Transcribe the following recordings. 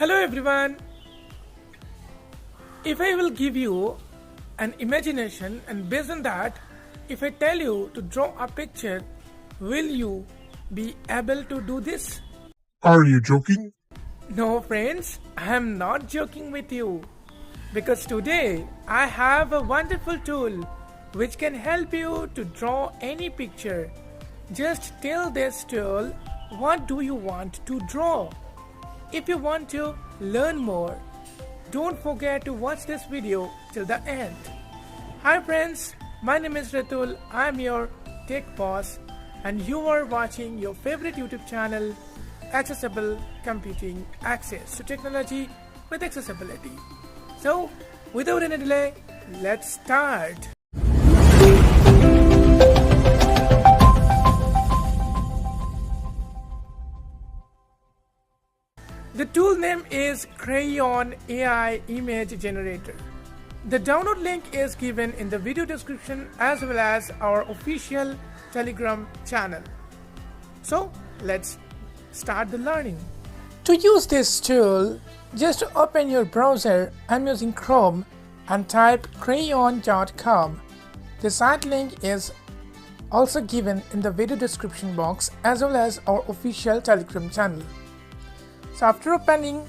Hello everyone. If I will give you an imagination and based on that, if I tell you to draw a picture, will you be able to do this? Are you joking? No friends, I am not joking with you. Because today I have a wonderful tool which can help you to draw any picture. Just tell this tool what do you want to draw. If you want to learn more, don't forget to watch this video till the end. Hi friends, my name is Ratul. I am your tech boss and you are watching your favorite YouTube channel, Accessible Computing, Access to Technology with Accessibility. So, without any delay, let's start. The tool name is Craiyon AI Image Generator. The download link is given in the video description as well as our official Telegram channel. So let's start the learning. To use this tool, just open your browser. I'm using Chrome and type craiyon.com. The site link is also given in the video description box as well as our official Telegram channel. So after opening,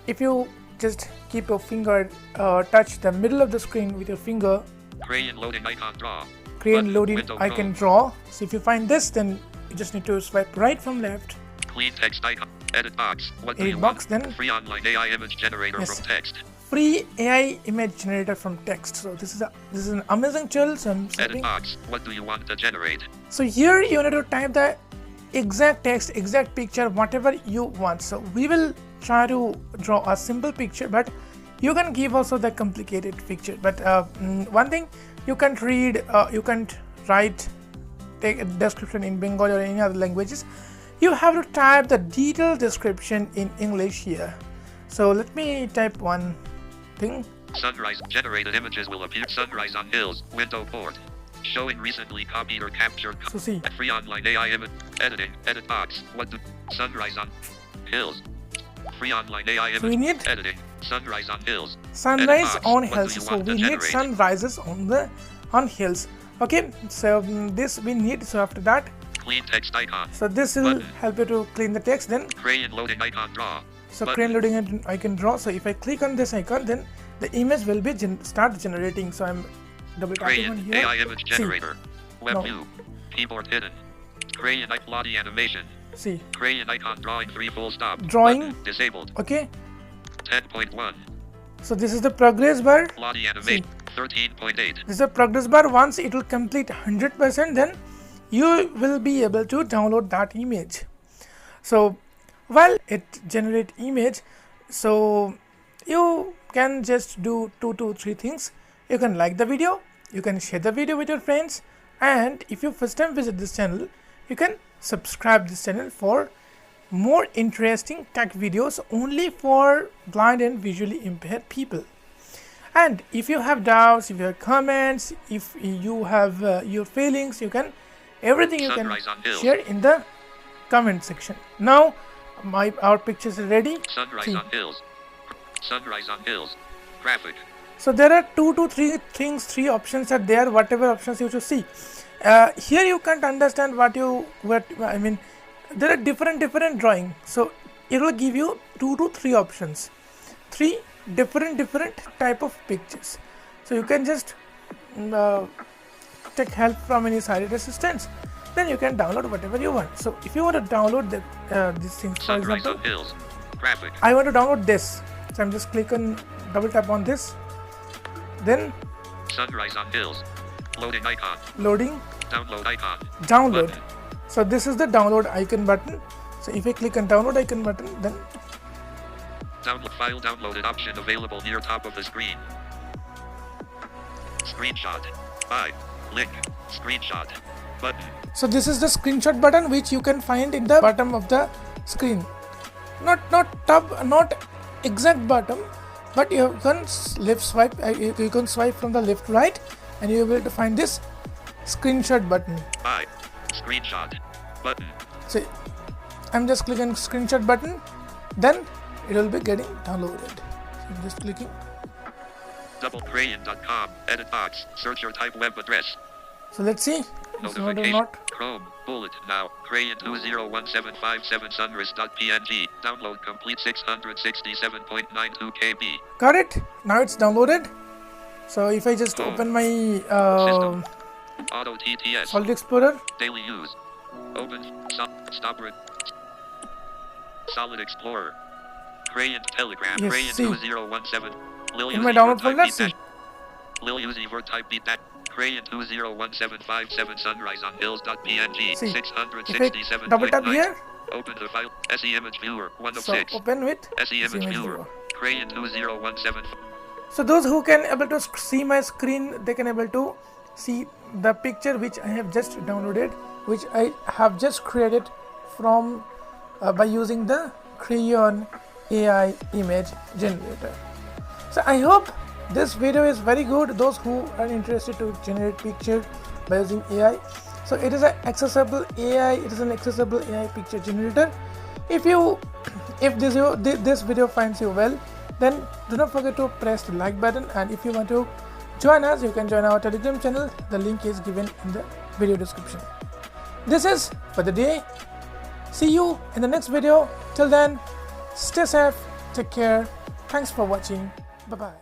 if you just keep your finger, touch the middle of the screen with your finger. Crayon loading icon draw. Crayon loading icon draw. So if you find this, then you just need to swipe right from left. Clean text icon. Edit box. What do Edit you box, want? then Free online AI image generator Yes. from text. Free AI image generator from text. So this is an amazing tool. So I'm Edit swiping. box. What do you want to generate? So here you need to type the exact text, exact picture, whatever you want. So we will try to draw a simple picture, but you can give also the complicated picture. But one thing, you can't read, you can't write, take a description in Bengali or any other languages. You have to type the detailed description in English here. So let me type one thing. Sunrise. Generated images will appear. Sunrise on hills. Window port. Showing recently copied or captured. So see. Free online AI image. Editing. Edit box. What do sunrise on hills. Free online AI image. So we need editing. Sunrise on hills. sunrise Edit box. on What do hills. you So want to we need generate? sunrises on hills. Okay, so this we need. So after that, Clean text icon. so this will Button. help you to clean the text. Then Crayon loading icon draw. so Button. crayon loading icon draw. So if I click on this icon, then the image will be start generating. So I'm double tapping on Crayon here. AI image generator. Web No. view. Keyboard hidden. Crayon body animation. See, Crayon icon drawing 3 full stop. Drawing. Button. Disabled. okay. 10.1. So this is the progress bar. Body animation. 13.8. This is a progress bar. Once it will complete 100%, then you will be able to download that image. So while it generate image, so you can just do 2 to 3 things. You can like the video, you can share the video with your friends, and if you first time visit this channel, you can subscribe this channel for more interesting tech videos only for blind and visually impaired people. And if you have doubts, if you have comments, if you have your feelings, you can everything you can Sunrise on hills. share in the comment section. Now our pictures are ready. Sunrise See. on hills. Sunrise on hills. Graphic. So there are 2 to 3 things, 3 options are there, whatever options you should see. Here you can't understand what I mean, there are different drawing. So it will give you 2 to 3 options, 3 different type of pictures. So you can just take help from any sighted assistants, then you can download whatever you want. So if you want to download these things, for Sunrise example, on hills. Graphic. I want to download this, so I'm just double tap on this, then Sunrise on hills. Loading icon. loading, Download icon. download. Button. So this is the download icon button. So if I click on download icon button, then Download file downloaded option available near top of the screen. Screenshot. Buy. Link. Screenshot. Button. so this is the screenshot button which you can find in the bottom of the screen. Not top, not exact bottom, but you can left swipe. You can swipe from the left to right, and you will be able to find this screenshot button. Buy. Screenshot. Button. So I'm just clicking screenshot button, then it will be getting downloaded. So I'm just clicking. Crayon.com, edit box, search your type web address. So let's see. It's not or not. Chrome, bullet, now, Craiyon 201757 sunrise.png, download complete 667.92 KB. Got it. Now it's downloaded. So if I just open my System. Auto TTS. Solid Explorer. Daily use. Open. Stop. Solid Explorer. Craiyon Telegram. Yes, Craiyon see. 2017. In my download folder, see. Lil Uzi word type beat that. Craiyon 201757 sunrise on hills.png. See. 667. Double tap here. Open the file. SE image viewer. 1 of So 6. open with SE image image viewer. viewer. Craiyon 2017. So those who can able to see my screen, they can able to see the picture which I have just downloaded, which I have just created from by using the Craiyon AI image generator. So I hope this video is very good. Those who are interested to generate picture by using AI. So it is an accessible AI. It is an accessible AI picture generator. If this video finds you well, then do not forget to press the like button, and if you want to join us, you can join our Telegram channel. The link is given in the video description. This is for the day. See you in the next video. Till then, stay safe, take care. Thanks for watching. Bye bye.